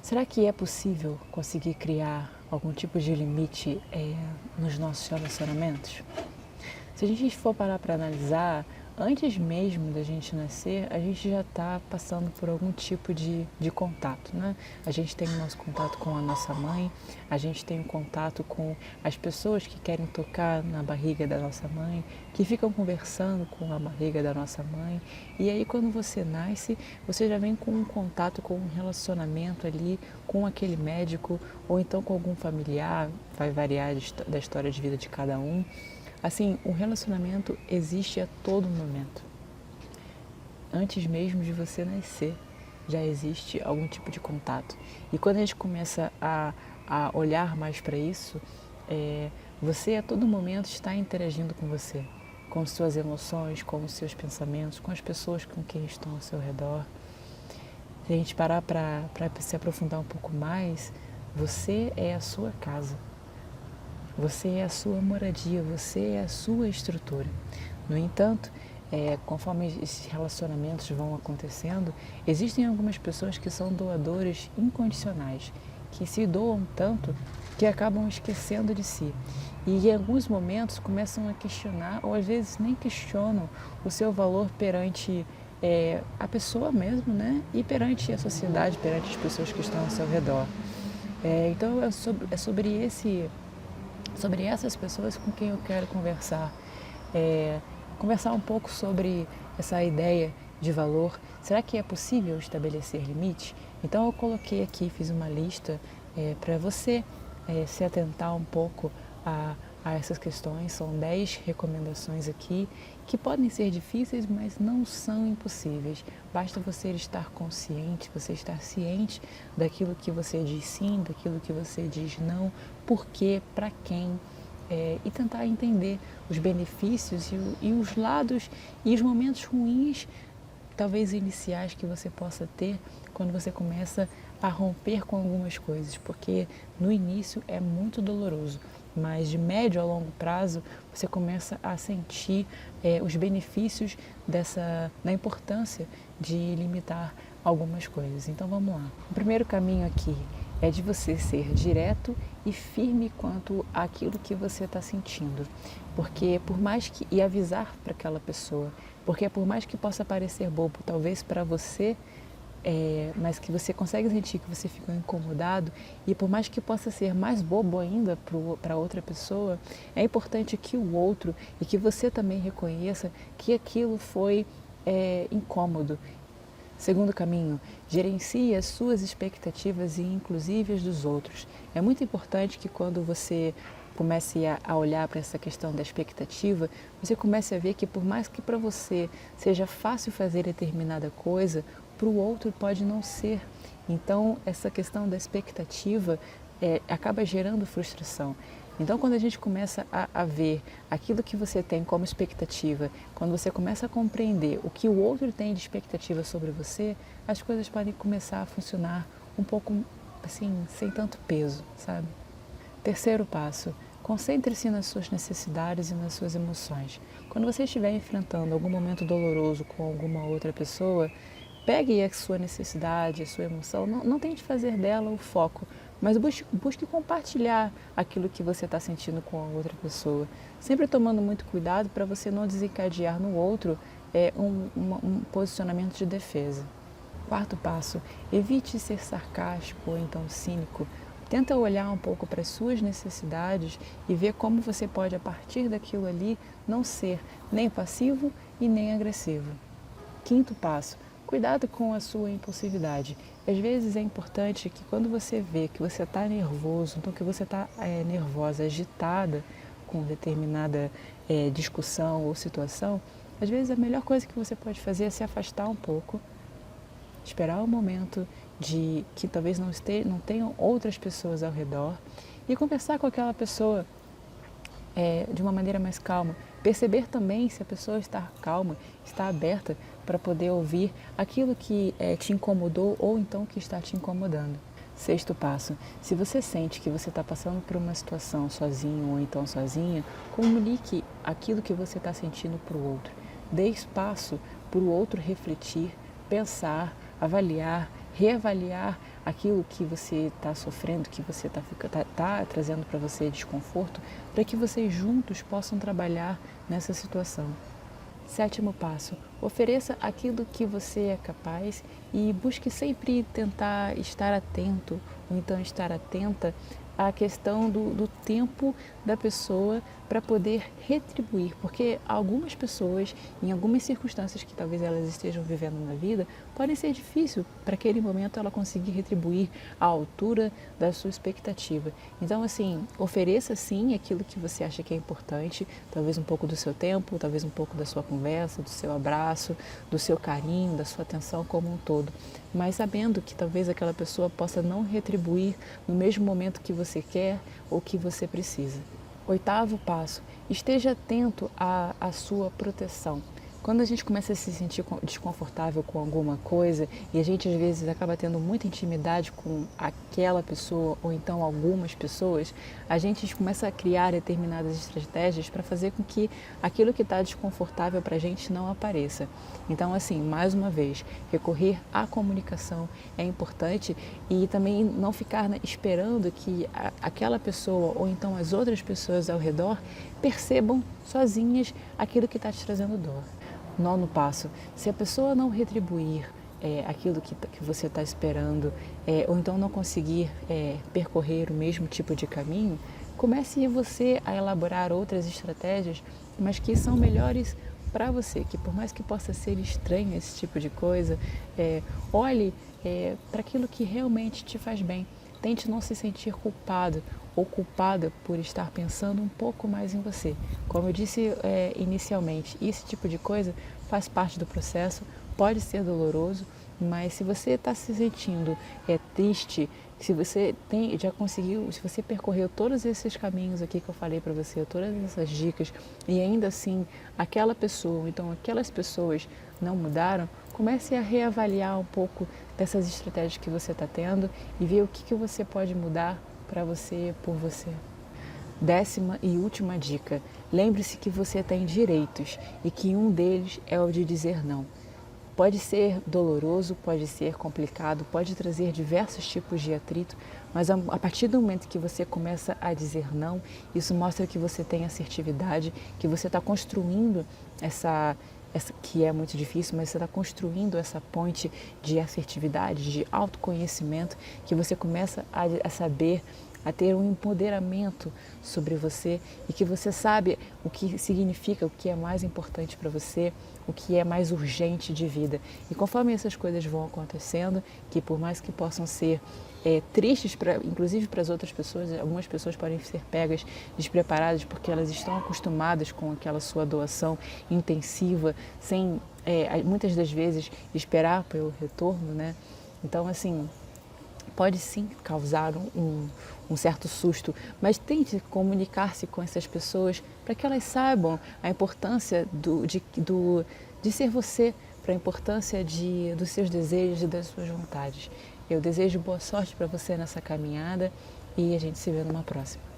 Será que é possível conseguir criar algum tipo de limite nos nossos relacionamentos? Se a gente for parar para analisar, antes mesmo da gente nascer, a gente já está passando por algum tipo de contato, né? A gente tem o nosso contato com a nossa mãe, a gente tem o contato com as pessoas que querem tocar na barriga da nossa mãe, que ficam conversando com a barriga da nossa mãe. E aí, quando você nasce, você já vem com um contato, com um relacionamento ali, com aquele médico, ou então com algum familiar, vai variar da história de vida de cada um. Assim, o relacionamento existe a todo momento. Antes mesmo de você nascer, já existe algum tipo de contato. E quando a gente começa a olhar mais para isso, você a todo momento está interagindo com você, com suas emoções, com os seus pensamentos, com as pessoas com quem estão ao seu redor. Se a gente parar para se aprofundar um pouco mais, você é a sua casa. Você é a sua moradia, você é a sua estrutura. No entanto, conforme esses relacionamentos vão acontecendo, existem algumas pessoas que são doadores incondicionais, que se doam tanto que acabam esquecendo de si. E em alguns momentos começam a questionar, ou às vezes nem questionam, o seu valor perante a pessoa mesmo, né? E perante a sociedade, perante as pessoas que estão ao seu redor. Então é sobre essas pessoas com quem eu quero conversar. Conversar um pouco sobre essa ideia de valor. Será que é possível estabelecer limite? Então eu coloquei aqui, fiz uma lista para você se atentar um pouco a essas questões. São 10 recomendações aqui que podem ser difíceis, mas não são impossíveis. Basta você estar consciente, você estar ciente daquilo que você diz sim, daquilo que você diz não, por quê, para quem, e tentar entender os benefícios e os lados e os momentos ruins, talvez iniciais, que você possa ter quando você começa a romper com algumas coisas, porque no início é muito doloroso, mas de médio a longo prazo você começa a sentir os benefícios da importância de limitar algumas coisas. Então vamos lá. O primeiro caminho aqui é de você ser direto e firme quanto àquilo que você está sentindo, porque por mais que e avisar para aquela pessoa, porque por mais que possa parecer bobo, talvez para você, mas que você consegue sentir que você ficou incomodado, e por mais que possa ser mais bobo ainda para outra pessoa, é importante que o outro e que você também reconheça que aquilo foi incômodo. Segundo caminho, gerencie as suas expectativas e inclusive as dos outros. É muito importante que quando você comece a olhar para essa questão da expectativa, você comece a ver que por mais que para você seja fácil fazer determinada coisa, para o outro pode não ser. Então, essa questão da expectativa acaba gerando frustração. Então, quando a gente começa a ver aquilo que você tem como expectativa, quando você começa a compreender o que o outro tem de expectativa sobre você, as coisas podem começar a funcionar um pouco assim, sem tanto peso, sabe? Terceiro passo, concentre-se nas suas necessidades e nas suas emoções. Quando você estiver enfrentando algum momento doloroso com alguma outra pessoa, pegue a sua necessidade, a sua emoção, não tente fazer dela o foco, mas busque compartilhar aquilo que você está sentindo com a outra pessoa. Sempre tomando muito cuidado para você não desencadear no outro um posicionamento de defesa. Quarto passo, evite ser sarcástico ou então cínico. Tenta olhar um pouco para as suas necessidades e ver como você pode, a partir daquilo ali, não ser nem passivo e nem agressivo. Quinto passo, cuidado com a sua impulsividade. Às vezes é importante que quando você vê que você está nervoso, então que você está nervosa, agitada com determinada discussão ou situação, às vezes a melhor coisa que você pode fazer é se afastar um pouco, esperar o momento de que talvez não tenham outras pessoas ao redor e conversar com aquela pessoa de uma maneira mais calma. Perceber também se a pessoa está calma, está aberta para poder ouvir aquilo que te incomodou ou então que está te incomodando. Sexto passo, se você sente que você está passando por uma situação sozinho ou então sozinha, comunique aquilo que você está sentindo para o outro. Dê espaço para o outro refletir, pensar, avaliar, reavaliar aquilo que você está sofrendo, que você tá trazendo para você desconforto, para que vocês juntos possam trabalhar nessa situação. Sétimo passo, ofereça aquilo que você é capaz e busque sempre tentar estar atento ou então estar atenta à questão do tempo da pessoa para poder retribuir, porque algumas pessoas, em algumas circunstâncias que talvez elas estejam vivendo na vida, podem ser difícil para aquele momento ela conseguir retribuir à altura da sua expectativa. Então, assim, ofereça sim aquilo que você acha que é importante, talvez um pouco do seu tempo, talvez um pouco da sua conversa, do seu abraço, do seu carinho, da sua atenção como um todo, mas sabendo que talvez aquela pessoa possa não retribuir no mesmo momento que você quer ou que você precisa. Oitavo passo, esteja atento à sua proteção. Quando a gente começa a se sentir desconfortável com alguma coisa e a gente às vezes acaba tendo muita intimidade com aquela pessoa ou então algumas pessoas, a gente começa a criar determinadas estratégias para fazer com que aquilo que está desconfortável para a gente não apareça. Então, assim, mais uma vez, recorrer à comunicação é importante e também não ficar esperando que aquela pessoa ou então as outras pessoas ao redor percebam sozinhas aquilo que está te trazendo dor. Nono passo, se a pessoa não retribuir aquilo que você está esperando ou então não conseguir percorrer o mesmo tipo de caminho, comece você a elaborar outras estratégias, mas que são melhores para você, que por mais que possa ser estranho esse tipo de coisa, olhe para aquilo que realmente te faz bem. Tente não se sentir culpado ou culpada por estar pensando um pouco mais em você. Como eu disse inicialmente, esse tipo de coisa faz parte do processo, pode ser doloroso, mas se você está se sentindo triste, se você já conseguiu, se você percorreu todos esses caminhos aqui que eu falei para você, todas essas dicas, e ainda assim aquela pessoa, então aquelas pessoas não mudaram, comece a reavaliar um pouco dessas estratégias que você está tendo e ver o que você pode mudar para você, por você. Décima e última dica, lembre-se que você tem direitos e que um deles é o de dizer não. Pode ser doloroso, pode ser complicado, pode trazer diversos tipos de atrito, mas a partir do momento que você começa a dizer não, isso mostra que você tem assertividade, que você está construindo essa que é muito difícil, mas você está construindo essa ponte de assertividade, de autoconhecimento, que você começa a saber, a ter um empoderamento sobre você e que você sabe o que significa, o que é mais importante para você, o que é mais urgente de vida. E conforme essas coisas vão acontecendo, que por mais que possam ser tristes, inclusive para as outras pessoas, algumas pessoas podem ser pegas despreparadas porque elas estão acostumadas com aquela sua doação intensiva, sem muitas das vezes esperar pelo retorno, né? Então, assim, pode sim causar um certo susto, mas tente comunicar-se com essas pessoas para que elas saibam a importância de ser você, para a importância dos seus desejos e das suas vontades. Eu desejo boa sorte para você nessa caminhada e a gente se vê numa próxima.